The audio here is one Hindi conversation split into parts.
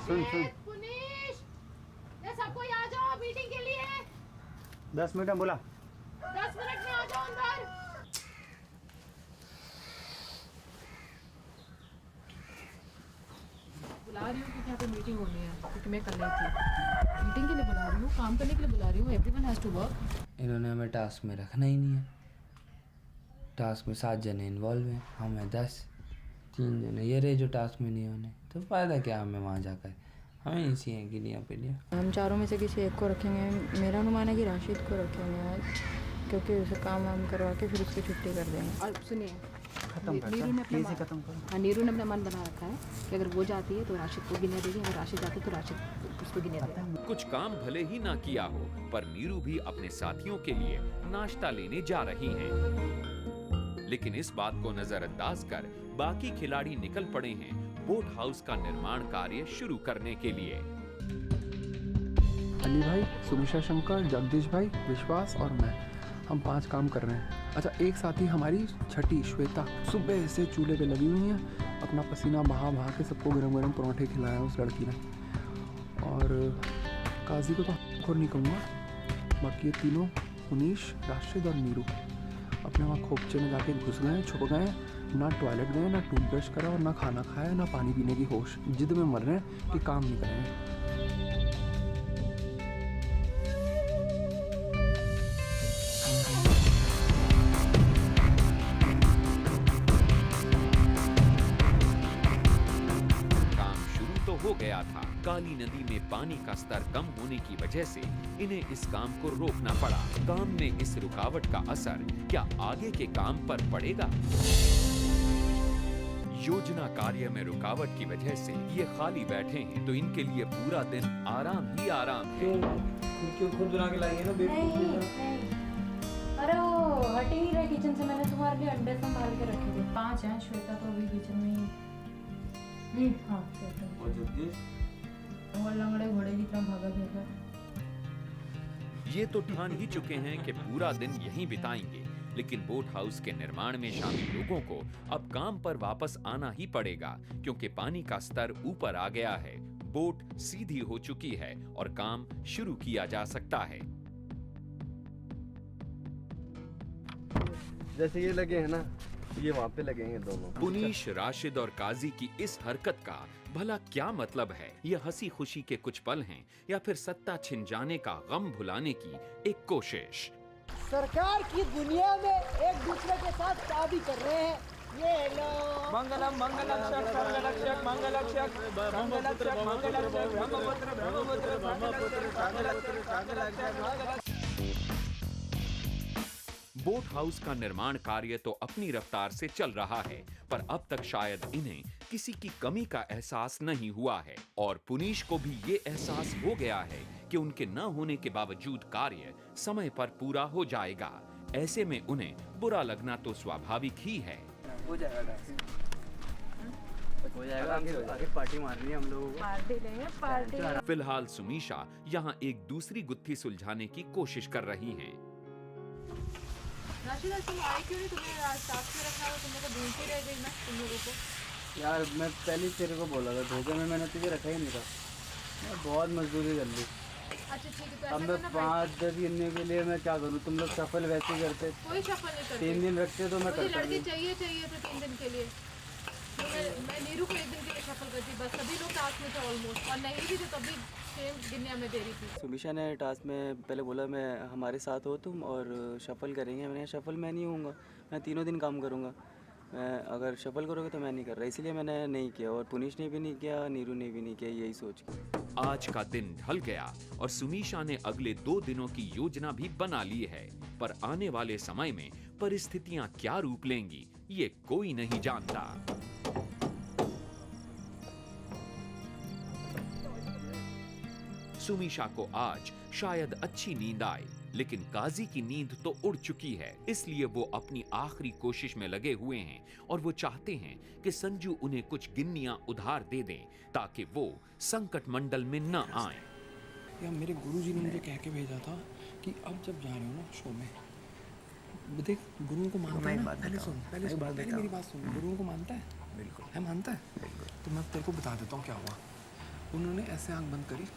सुन सुन। पुनीश, ये सबको यहाँ जाओ मीटिंग के लिए। 10 मिनट में बोला। 10 मिनट में आ जाओ अंदर। बुला रही हूँ क्योंकि यहाँ पे मीटिंग होनी है, क्योंकि मैं कल नहीं थी। मीटिंग के लिए बुला रही हूँ, काम करने के लिए बुला रही हूँ। Everyone has to work. इन्होंने हमें टास्क में रखना ही नहीं है। टास्क में 7 जने इन्वॉल्व हैं, हम हैं 10। 3 जने ये रहे जो टास्क में नहीं होने, तो फ़ायदा क्या हमें वहाँ जाकर। हमें इसी हैं गिनिया पिनिया। हम चारों में से किसी एक को रखेंगे। मेरा अनुमान है कि राशिद को रखेंगे आज, क्योंकि उसे काम वाम करवा के फिर उसकी छुट्टी कर देंगे। और सुनिए, खत्म नीरू ने अपना कैसे खत्म करो। हाँ, नीरू ने अपना मन बना रखा है कि अगर वो जाती है तो राशिद को गिने देगी, अगर राशिद जाती है तो राशिद उसको गिने देगी। कुछ काम भले ही ना किया हो, पर नीरू भी अपने साथियों के लिए नाश्ता लेने जा रही हैं। लेकिन इस बात को नजरअंदाज कर बाकी खिलाड़ी निकल पड़े हैं बोट हाउस का निर्माण कार्य शुरू करने के लिए। अली भाई, सुमिशा शंकर, जगदीश भाई, विश्वास और मैं, हम 5 काम कर रहे हैं। अच्छा, एक साथी हमारी छठी श्वेता सुबह से चूल्हे पे लगी हुई है, अपना पसीना बहा बहा के सबको गरम गरम पराठे खिलाए हैं उस लड़की ने। और काजी को तो और नहीं कहूँगा, बाकी ये तीनों पुनीश, राशिद और नीरू अपने वहाँ खोपचे में जाके घुस गए, छुप गए, ना टॉयलेट गए, ना टूथब्रश करा और ना खाना खाया, ना पानी पीने की होश। जिद में मर रहे हैं कि काम नहीं करेंगे। हो गया था। काली नदी में पानी का स्तर कम होने की वजह से इन्हें इस काम को रोकना पड़ा। काम में इस रुकावट का असर क्या आगे के काम पर पड़ेगा? योजना कार्य में रुकावट की वजह से ये खाली बैठे हैं, तो इनके लिए पूरा दिन आराम ही आराम है। खुद बना के लाएंगे ना अरे वो हट ही नहीं रहे किचन से। मैंने तुम्हारे लिए अंडे संभाल के रखे थे। 5 हैं, श्वेता तो अभी किचन में ही। हाँ, वो लंगड़े घोड़े की तरह भागा फिर। ये तो ठान ही चुके हैं कि पूरा दिन यहीं बिताएंगे, लेकिन बोट हाउस के निर्माण में शामिल लोगों को अब काम पर वापस आना ही पड़ेगा, क्योंकि पानी का स्तर ऊपर आ गया है, बोट सीधी हो चुकी है और काम शुरू किया जा सकता है। जैसे ये लगे हैं ना, ये वहाँ पे लगेंगे दोनों। पुनीश, राशिद और काजी की इस हरकत का भला क्या मतलब है? ये हंसी खुशी के कुछ पल हैं या फिर सत्ता छिन जाने का गम भुलाने की एक कोशिश? सरकार की दुनिया में एक दूसरे के साथ शादी कर रहे हैं। ये लो मंगलम मंगलक्षक सर्वरक्षक मंगलक्षक मंगलक्षक मंगलक्षक ब्रह्मपुत्र ब्रह्मपुत्र मंगलक्षक। बोट हाउस का निर्माण कार्य तो अपनी रफ्तार से चल रहा है, पर अब तक शायद इन्हें किसी की कमी का एहसास नहीं हुआ है। और पुनीश को भी ये एहसास हो गया है कि उनके न होने के बावजूद कार्य समय पर पूरा हो जाएगा। ऐसे में उन्हें बुरा लगना तो स्वाभाविक ही है। हो जाएगा, आगे पार्टी मारनी है हम लोगों को। पार्टी लेंगे, पार्टी। फिलहाल सुमीशा यहाँ एक दूसरी गुत्थी सुलझाने की कोशिश कर रही हैं। राशिद, तुम आए क्यों नहीं? तुम्हें साथ में रखा हुआ, तुम लोग को ढूंढती रह गई मैं तुम लोगों को। यार मैं पहले तेरे को बोला था, धोखे में मैंने तुझे रखा ही नहीं था। मैं बहुत मजदूरी कर ली। अच्छा ठीक है, तो अब ऐसा मैं करना 5-10 गिनने के लिए मैं क्या करूँ? तुम लोग सफल वैसे ही करते। कोई शफल नहीं करती। 3 दिन रखते तो मैं मुझे करता लड़की भी। चाहिए तो 3 दिन के लिए। तो मैं नीरू को 1 दिन के लिए शफल करती, बस सभी लोग टास्क में थे ऑलमोस्ट, और नहीं भी थे तभी सेम गिनने में दे रही थी। सुमिशा ने टास्क में पहले बोला मैं हमारे साथ हो तुम और शफल करेंगे। मैंने शफल मैं नहीं होऊंगा, मैं 3 दिन काम करूँगा। मैं अगर शफल करोगे तो मैं नहीं कर रहा, इसलिए मैंने नहीं किया। और पुनीश ने भी नहीं किया, नीरू ने भी नहीं किया, यही सोच के। आज का दिन ढल गया और सुमीशा ने अगले 2 दिनों की योजना भी बना ली है, पर आने वाले समय में परिस्थितियां क्या रूप लेंगी ये कोई नहीं जानता। सुमीशा को आज शायद अच्छी नींद आए, लेकिन काजी की नींद तो उड़ चुकी है, इसलिए वो अपनी आखिरी कोशिश में लगे हुए हैं और वो चाहते हैं कि संजू उन्हें कुछ गिन्नियां उधार दे दें ताकि वो संकट मंडल में न आए। या मेरे गुरुजी ने मुझे कह के भेजा था कि अब जब जा रहे हो ना शो में, देख गुरुओं को मानता है ना। पहले मेरी बात सुन। गुरुओं को मानता है? बिल्कुल है, मानता है। बिल्कुल। तो मैं तेरे को बता देता हूँ क्या हुआ। उन्होंने ऐसे आंख बंद करी,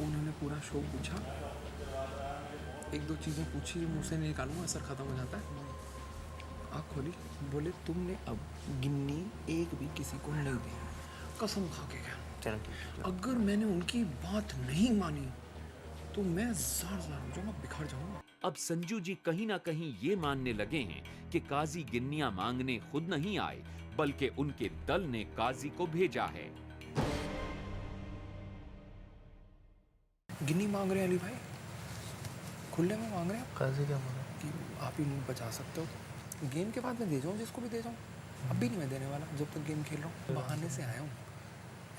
उन्होंने पूरा शो पूछा, एक दो चीज़ें पूछी जो मुँह से नहीं निकालूंगा, असर ख़त्म हो जाता है। आँख खोली, बोले तुमने अब गिन्नी एक भी किसी को नहीं दी, कसम खा के गया। अगर मैंने उनकी बात नहीं मानी तो मैं ज़ार हो जाऊंगा, बिखर जाऊंगा। अब संजू जी कहीं ना कहीं ये मानने लगे हैं कि काजी गिन्नियां मांगने खुद नहीं आए, बल्कि उनके दल ने काजी को भेजा है। गिन्नी मांग रहे हैं अली भाई, खुले में मांग रहे हैं। काजी क्या बोला कि आप ही नहीं बचा सकते हो, गेम के बाद मैं दे जाऊँ जिसको भी दे जाऊँ, अभी नहीं मैं देने वाला जब तक गेम खेल रहा हूँ। बहाने से आया हूँ,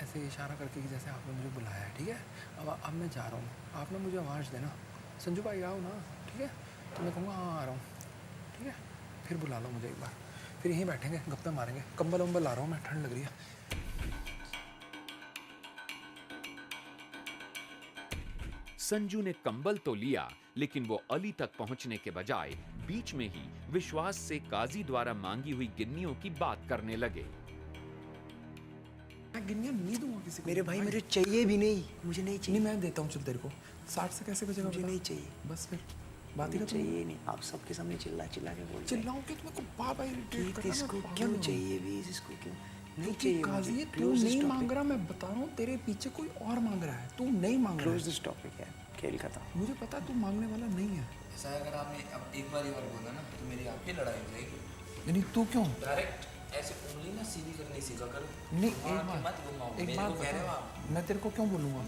ऐसे इशारा करके कि जैसे आपने मुझे बुलाया है, ठीक है। अब मैं जा रहा हूँ, आप ना मुझे आवाज़ देना, संजू भाई आओ ना, ठीक है। तो मैं कहूँगा हाँ आ रहा हूँ, ठीक है। फिर बुला लो मुझे एक बार, फिर यहीं बैठेंगे, गप्पे मारेंगे। कंबल वम्बल ला रहा हूँ मैं, ठंड लग रही है। संजू ने कंबल तो लिया, लेकिन वो अली तक पहुंचने के बजाय बीच में ही विश्वास से काजी द्वारा मांगी हुई गिन्नियों की बात करने लगे। मैं गिन्नियाँ नहीं दूंगा किसी को। मेरे भाई मुझे चाहिए भी नहीं, मुझे नहीं चाहिए। नहीं मैं देता हूँ, चल तेरे को 60 से कैसे बचेगा? मुझे नहीं चाहिए, बस फिर बात ही चाहिए नहीं। आप सबके सामने चिल्ला चिल्ला के बोल चिल्लाऊं कि तुम्हें को बाबा इरिटेट करना। इसको क्यों चाहिए भी, इसको क्यों नहीं चाहिए? काजी तू नहीं मांग रहा, मैं बता रहा हूँ, तेरे पीछे कोई और मांग रहा है, तू नहीं मांग रहा है। क्लोज दिस टॉपिक है, खेल खत्म। मुझे पता है तू मांगने वाला नहीं है। ऐसा अगर आपने अब एक बार और बोला ना तो मेरी आपकी लड़ाई हो जाएगी। नहीं तू क्यों डायरेक्ट ऐसे उंगली ना सीधी करनी सीखा करो। नहीं एक बात बता, मैं तेरे को क्यों बोलूँगा?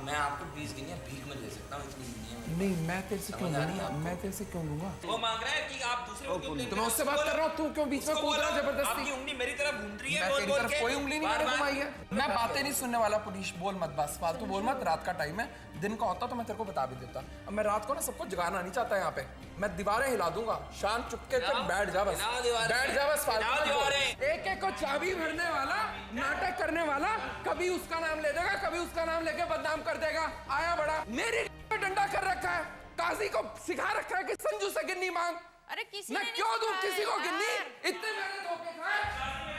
मैं आपको 20 गिनियाँ भीख में दे सकता हूँ, इतनी गिनियाँ नहीं मैं तेरे से क्यों लूँगा? मैं तेरे से क्यों लूँगा? वो मांग रहा है कि आप दूसरे को क्यों? तो मैं उससे बात कर रहा हूँ, तू क्यों बीच में कूद रहा है जबरदस्ती? आपकी उंगली मेरी तरफ घूम रही है, मैं बोल तेरी बोल तरफ के कोई उंगली नहीं मैंने घुमाई है। मैं बातें नहीं सुनने वाला पुलिस, बोल मत, बस फालतू बोल मत। रात का टाइम है, दिन का होता तो मैं तेरे को बता भी देता। अब मैं रात को ना सबको जगाना नहीं चाहता यहाँ पे, मैं दीवारें हिला दूंगा। शांत चुपके से बैठ जा बस, बैठ जा बस। एक एक को चाबी भरने वाला, नाटक करने वाला, कभी उसका नाम ले देगा, कभी उसका नाम लेके बदनाम कर देगा। आया बड़ा मेरी पे डंडा कर रखा है, काजी को सिखा रखा है कि संजू से गिन्नी मांग। अरे किसी मैं क्यों दूं किसी को गिन्नी? इतने मैंने धोखे खाए,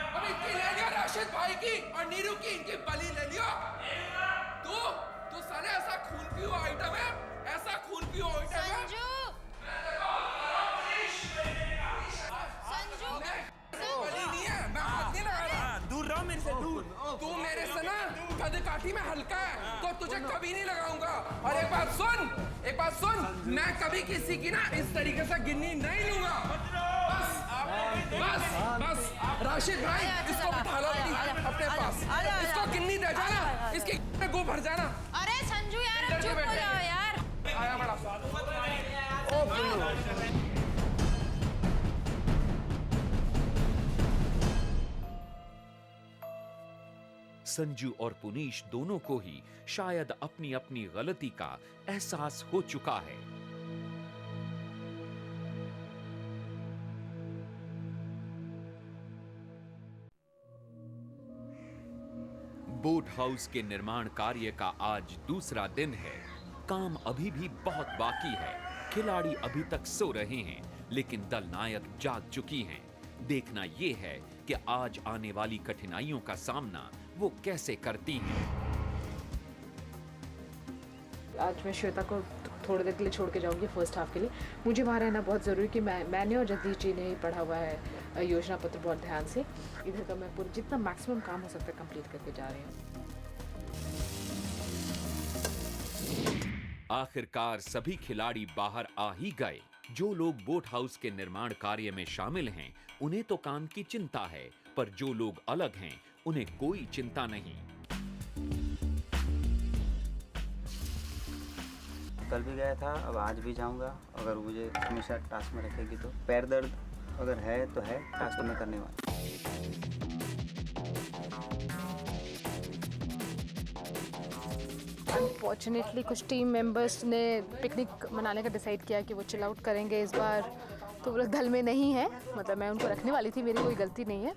अब इनकी ले लिया राशिद भाई की और नीरू की, इनकी बलि ले लिया। तू साले ऐसा खून पियो आइटम है, ऐसा खून पियो आइटम है। बलि नहीं है, मैं हाथ नहीं लगा रहा। दूर रहो मेरे से, दूर। तू मेरे से ना कद काठी में हल्का है, तो तुझे कभी नहीं लगाऊंगा। और एक बात सुन, मैं कभी किसी की ना इस तरीके से गिन्नी नहीं लूंगा। बस राशिद भाई, इसको बिठा लो अपने पास, इसको गिन्नी दे जाना, इसकी गो भर जाना। अरे संजू यार अब चुप हो जाओ यार। आया बड़ा संजू और पुनीश दोनों को ही शायद अपनी अपनी गलती का एहसास हो चुका है। बोट हाउस के निर्माण कार्य का आज दूसरा दिन है। काम अभी भी बहुत बाकी है। खिलाड़ी अभी तक सो रहे हैं, लेकिन दल नायक जाग चुकी हैं। देखना यह है कि आज आने वाली कठिनाइयों का सामना वो कैसे करती हैं। आज मैं श्वेता को थोड़ी देर के लिए छोड़ के जाऊंगी फर्स्ट हाफ के लिए। मुझे वहाँ रहना बहुत ज़रूरी कि मैंने और जगदीश जी ने ही पढ़ा हुआ है योजना पत्र बहुत ध्यान से। इधर का मैं पूरा जितना मैक्सिमम काम हो सकता है कंप्लीट करके जा रही हूँ। आखिरकार सभी खिलाड़ी बाहर आ ही गए। जो लोग बोट हाउस के निर्माण कार्य में शामिल हैं, उन्हें तो काम की चिंता है, पर जो लोग अलग हैं, उन्हें कोई चिंता नहीं। कल भी गया था, अब आज भी जाऊंगा। अगर मुझे हमेशा टास्क में रखेगी तो पैर दर्द अगर है तो है, टास्क में करने वाला। अनफॉर्चुनेटली कुछ टीम मेंबर्स ने पिकनिक मनाने का डिसाइड किया कि वो चिल आउट करेंगे इस बार, तो वो दल में नहीं है। मतलब मैं उनको रखने वाली थी, मेरी कोई गलती नहीं है।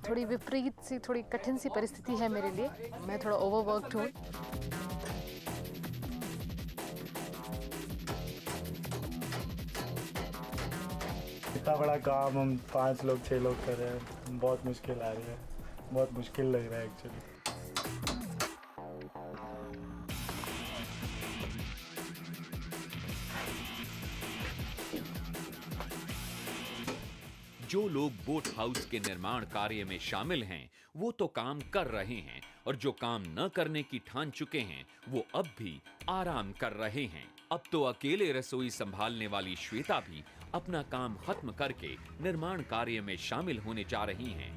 थोड़ी विपरीत सी, थोड़ी कठिन सी परिस्थिति है मेरे लिए। मैं थोड़ा ओवरवर्क्ड हूँ। इतना बड़ा काम हम 5 लोग 6 लोग कर रहे हैं, बहुत मुश्किल आ रही है, बहुत मुश्किल लग रहा है एक्चुअली। जो लोग बोट हाउस के निर्माण कार्य में शामिल हैं वो तो काम कर रहे हैं और जो काम न करने की ठान चुके हैं वो अब भी आराम कर रहे हैं। अब तो अकेले रसोई संभालने वाली श्वेता भी अपना काम खत्म करके निर्माण कार्य में शामिल होने जा रही हैं।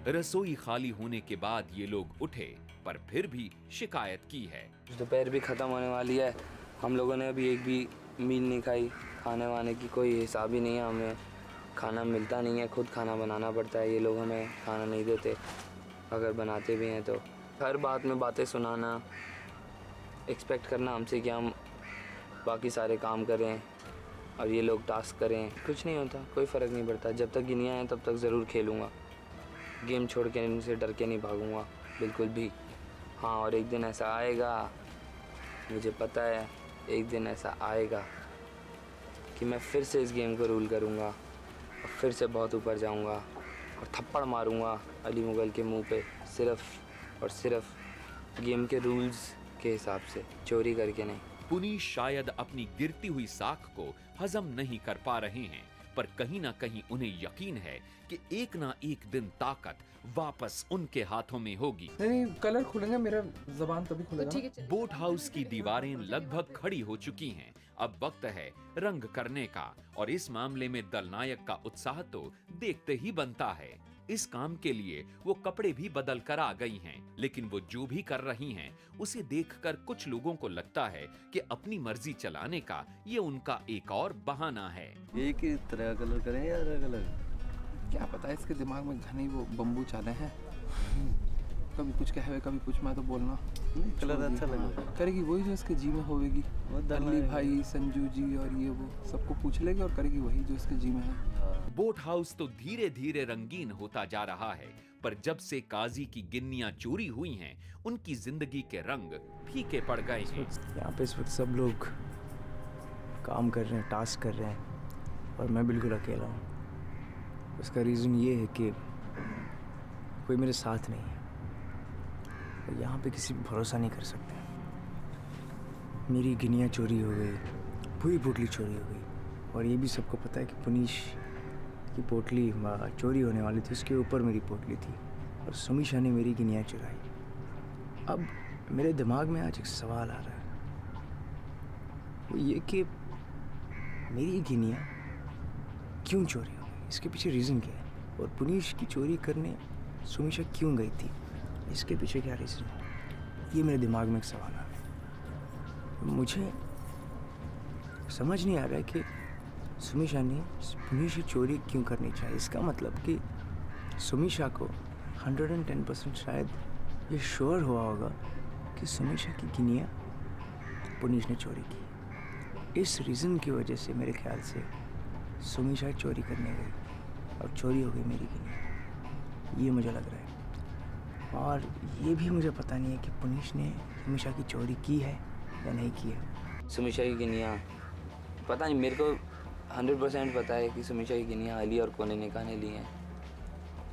रसोई खाली होने के बाद ये लोग उठे पर फिर भी शिकायत की है। दोपहर भी खत्म होने वाली है, हम लोगों ने अभी एक भी मील नहीं खाई, खाने वाने की कोई हिसाब ही नहीं है, हमें खाना मिलता नहीं है, खुद खाना बनाना पड़ता है, ये लोग हमें खाना नहीं देते, अगर बनाते भी हैं तो हर बात में बातें सुनाना, एक्सपेक्ट करना हमसे कि हम बाकी सारे काम करें और ये लोग टास्क करें। कुछ नहीं होता, कोई फ़र्क नहीं पड़ता। जब तक गिनिया हैं तब तक ज़रूर खेलूँगा, गेम छोड़ के इनसे डर के नहीं भागूँगा बिल्कुल भी। हाँ, और एक दिन ऐसा आएगा, मुझे पता है एक दिन ऐसा आएगा कि मैं फिर से इस गेम को रूल करूँगा और फिर से बहुत ऊपर जाऊँगा और थप्पड़ मारूँगा अली मुगल के मुंह पे, सिर्फ और सिर्फ गेम के रूल्स के हिसाब से, चोरी करके नहीं। पुनीश शायद अपनी गिरती हुई साख को हजम नहीं कर पा रहे हैं, पर कहीं ना कहीं उन्हें यकीन है कि एक ना एक दिन ताकत वापस उनके हाथों में होगी। नहीं, कलर खुलेंगे, मेरा ज़बान तभी खुलेगा। बोट हाउस की दीवारें लगभग खड़ी हो चुकी हैं। अब वक्त है रंग करने का और इस मामले में दलनायक का उत्साह तो देखते ही बनता है। इस काम के लिए वो कपड़े भी बदल कर आ गई हैं, लेकिन वो जो भी कर रही हैं उसे देखकर कुछ लोगों को लगता है कि अपनी मर्जी चलाने का ये उनका एक और बहाना है। एक ही तरह का कलर करें या अलग अलग? क्या पता है, इसके दिमाग में घने वो बम्बू चाले हैं, कभी कुछ कहे कभी कुछ, मैं तो बोलना कलर अच्छा लगा करेगी वही जो इसके जी में होगी। अली भाई, संजू जी और ये वो सबको पूछ लेगी और करेगी वही जो इसके जी में है। बोट हाउस तो धीरे धीरे रंगीन होता जा रहा है, पर जब से काजी की गिन्नियां चोरी हुई हैं, उनकी जिंदगी के रंग फीके पड़ गए हैं। यहाँ पे इस वक्त सब लोग काम कर रहे हैं, टास्क कर रहे हैं और मैं बिल्कुल अकेला हूँ। उसका रीज़न ये है कि कोई मेरे साथ नहीं है और यहाँ पे किसी पर भरोसा नहीं कर सकते। मेरी गिनिया चोरी हो गई, पूरी पोटली चोरी हो गई और ये भी सबको पता है कि पुनीश की पोटली चोरी होने वाली थी, उसके ऊपर मेरी पोटली थी और सुमीशा ने मेरी गिनिया चुराई। अब मेरे दिमाग में आज एक सवाल आ रहा है, वो ये कि मेरी गिनिया क्यों चोरी हो गई, इसके पीछे रीज़न क्या है, और पुनीश की चोरी करने सुमीशा क्यों गई थी, इसके पीछे क्या रीज़न है, ये मेरे दिमाग में एक सवाल आ रहा है। मुझे समझ नहीं आ रहा है कि सुमीशा ने पुनीश की चोरी क्यों करनी चाहिए। इसका मतलब कि सुमीशा को 110% शायद ये श्योर हुआ होगा कि सुमीशा की गिनिया पुनीश ने चोरी की। इस रीज़न की वजह से मेरे ख्याल से सुमीशा चोरी करने गई और चोरी हो गई मेरी गिनिया, ये मुझे लग रहा है। और ये भी मुझे पता नहीं है कि पुनीश ने सुमीशा की चोरी की है या नहीं की है। सुमीशा की गिनिया पता नहीं, मेरे को 100% पता है कि सुमीशा की गिनिया अली और कोने निकाह ने ली हैं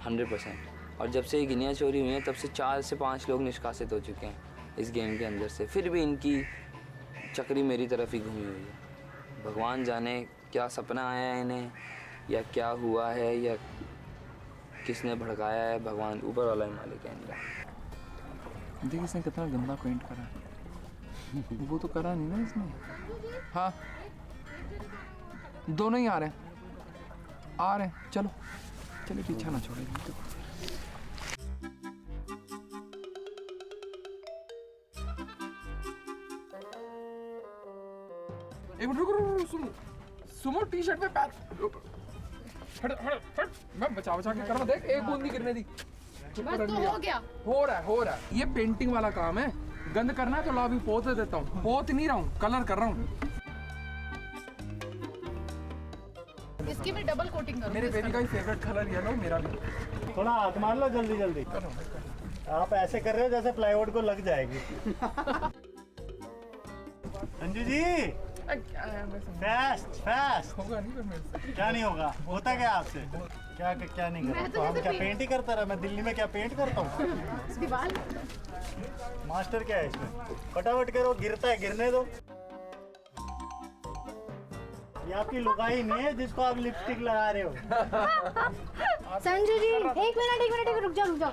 100%। और जब से ये गिनिया चोरी हुई हैं तब से 4 से 5 लोग निष्कासित हो चुके हैं इस गेम के अंदर से, फिर भी इनकी चक्री मेरी तरफ ही घूमी हुई है। भगवान जाने क्या सपना आया है इन्हें या क्या हुआ है या किसने भड़काया है, भगवान ऊपर वाला ही मालिक है इनका। देखिए इसने कितना गंदा पेंट करा है। वो तो करा नहीं ना इसने। हाँ, दोनों ही आ रहे हैं, चलो चलो, पीछा ना छोड़े। एक मिनट रुको, सुनो टी-शर्ट में पैर हट, मैं बचा के कर रहा हूं, देख एक बूंद नहीं गिरने दी। बस तो हो रहा है। ये पेंटिंग वाला काम है, गंद करना है तो ला भी पोत देता हूँ, पोत नहीं रहा हूँ, कलर कर रहा हूँ। इसकी भी डबल कोटिंग करो। मेरे बेबी का ही फेवरेट कलर येलो, मेरा भी। थोड़ा हाथ मार लो जल्दी जल्दी। आप ऐसे कर रहे हो जैसे प्लाईवुड को लग जाएगी। संजू जी फास्ट होगा नहीं पर मेरे से। क्या नहीं होगा, होता क्या आपसे, क्या नहीं करता तो हम क्या पेंट ही करता रहा, मैं दिल्ली में क्या पेंट करता हूँ। मास्टर क्या है इसमें, फटाफट करो, गिरता है गिरने दो। ये आपकी लुगाई नहीं है जिसको आप लिपस्टिक लगा रहे हो। संजू जी एक मिनट रुक जाओ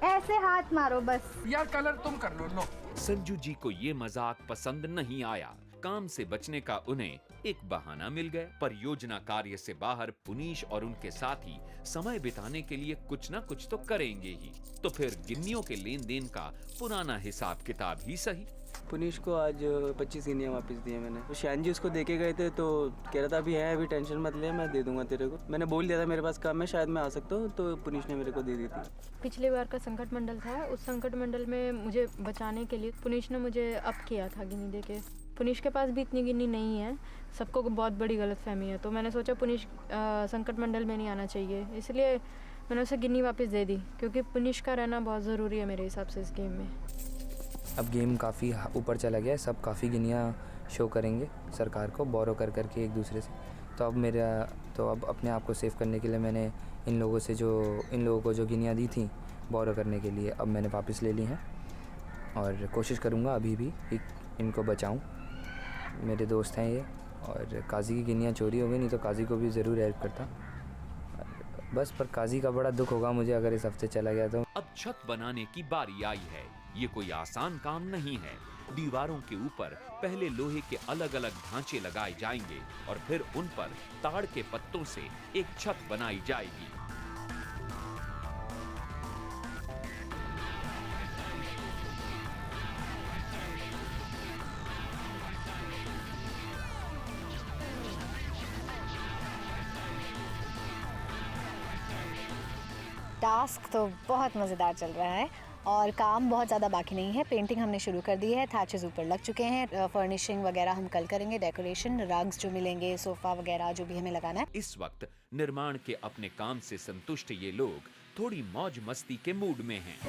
ऐसे हाथ मारो बस। यार कलर तुम कर लो। संजू जी को ये मजाक पसंद नहीं आया। काम से बचने का उन्हें एक बहाना मिल गया। परियोजना कार्य से बाहर पुनीश और उनके साथी समय बिताने के लिए कुछ ना कुछ तो करेंगे ही। तो फिर गिन्नियों के लेन देन का पुराना हिसाब किताब ही सही। पुनीश को आज 25 गिनियाँ वापस दिए मैंने। तो शान जी उसको देके गए थे तो कह रहा था अभी टेंशन मत ले, मैं दे दूंगा तेरे को। मैंने बोल दिया था मेरे पास काम है, शायद मैं आ सकता हूँ, तो पुनीश ने मेरे को दे दी थी। पिछली बार का संकट मंडल था, उस संकट मंडल में मुझे बचाने के लिए पुनीश ने मुझे अप किया था गिनी दे के। पुनीश के पास भी इतनी गिनी नहीं है, सबको बहुत बड़ी गलतफहमी है। तो मैंने सोचा पुनीश संकट मंडल में नहीं आना चाहिए, इसलिए मैंने उसे गिनी वापस दे दी, क्योंकि पुनीश का रहना बहुत ज़रूरी है मेरे हिसाब से इस गेम में। अब गेम काफ़ी ऊपर चला गया है, सब काफ़ी गिनियाँ शो करेंगे सरकार को बोरो कर करके एक दूसरे से। तो अब अपने आप को सेव करने के लिए मैंने इन लोगों को जो गिनियाँ दी थी बोरो करने के लिए, अब मैंने वापस ले ली हैं और कोशिश करूँगा अभी भी इनको बचाऊँ। मेरे दोस्त हैं ये, और काजी की गिनियाँ चोरी हो गई, नहीं तो काजी को भी ज़रूर हेल्प करता बस। पर काजी का बड़ा दुख होगा मुझे अगर इस हफ्ते चला गया तो। अब छत बनाने की बारी आई है। ये कोई आसान काम नहीं है। दीवारों के ऊपर पहले लोहे के अलग अलग ढांचे लगाए जाएंगे और फिर उन पर ताड़ के पत्तों से एक छत बनाई जाएगी। टास्क तो बहुत मज़ेदार चल रहा है और काम बहुत ज़्यादा बाकी नहीं है। पेंटिंग हमने शुरू कर दी है, थैचेस ऊपर लग चुके हैं, फर्निशिंग वगैरह हम कल करेंगे, डेकोरेशन, रग्स जो मिलेंगे, सोफ़ा वगैरह जो भी हमें लगाना है। इस वक्त निर्माण के अपने काम से संतुष्ट ये लोग थोड़ी मौज मस्ती के मूड में हैं।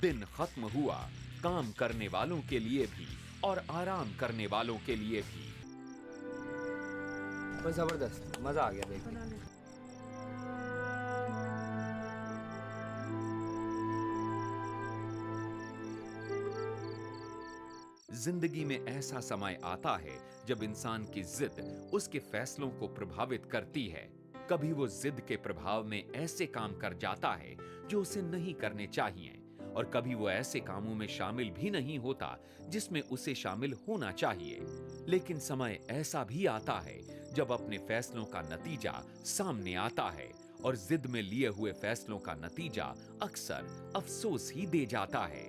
दिन खत्म हुआ, काम करने वालों के लिए भी और आराम करने वालों के लिए भी। बस जबरदस्त, मजा आ गया देखने। जिंदगी में ऐसा समय आता है जब इंसान की जिद उसके फैसलों को प्रभावित करती है। कभी वो जिद के प्रभाव में ऐसे काम कर जाता है जो उसे नहीं करने चाहिए, और कभी वो ऐसे कामों में शामिल भी नहीं होता जिसमें उसे शामिल होना चाहिए। लेकिन समय ऐसा भी आता है जब अपने फैसलों का नतीजा सामने आता है, और जिद में लिए हुए फैसलों का नतीजा अक्सर अफसोस ही दे जाता है।